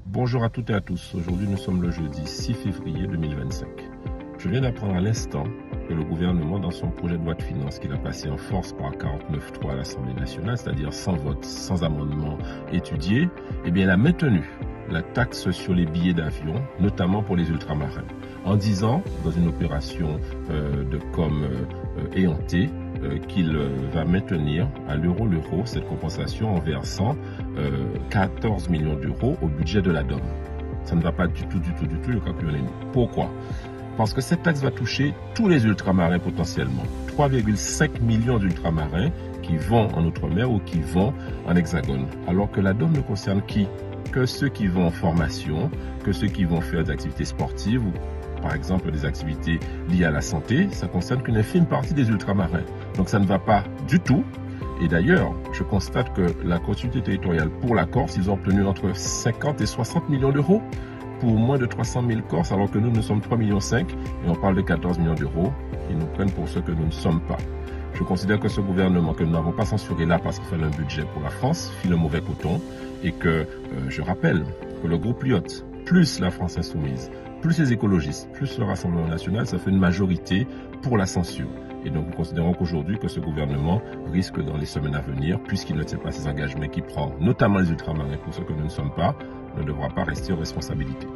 Bonjour à toutes et à tous. Aujourd'hui, nous sommes le jeudi 6 février 2025. Je viens d'apprendre à l'instant que le gouvernement, dans son projet de loi de finances qu'il a passé en force par 49.3 à l'Assemblée nationale, c'est-à-dire sans vote, sans amendement étudié, il a maintenu la taxe sur les billets d'avion, notamment pour les ultramarins, en disant, dans une opération de com éhontée, qu'il va maintenir à l'euro cette compensation en versant 14 millions d'euros au budget de la DOM. Ça ne va pas du tout le calcul. Pourquoi? Parce que cette taxe va toucher tous les ultramarins potentiellement. 3,5 millions d'ultramarins qui vont en Outre-mer ou qui vont en Hexagone. Alors que la DOM ne concerne qui? Que ceux qui vont en formation, que ceux qui vont faire des activités sportives ou par exemple des activités liées à la santé. Ça concerne qu'une infime partie des ultramarins. Donc ça ne va pas du tout. Et d'ailleurs, je constate que la continuité territoriale pour la Corse, ils ont obtenu entre 50 et 60 millions d'euros pour moins de 300 000 Corses, alors que nous sommes 3,5 millions et on parle de 14 millions d'euros. Ils nous prennent pour ce que nous ne sommes pas. Je considère que ce gouvernement, que nous n'avons pas censuré là parce qu'il fallait un budget pour la France, file le mauvais coton. Et que, je rappelle, que le groupe Lyot, plus la France Insoumise, plus les écologistes, plus le Rassemblement national, ça fait une majorité pour la censure. Et donc, nous considérons qu'aujourd'hui, que ce gouvernement risque dans les semaines à venir, puisqu'il ne tient pas ses engagements qu'il prend, notamment les ultramarins, pour ceux que nous ne sommes pas, ne devra pas rester aux responsabilités.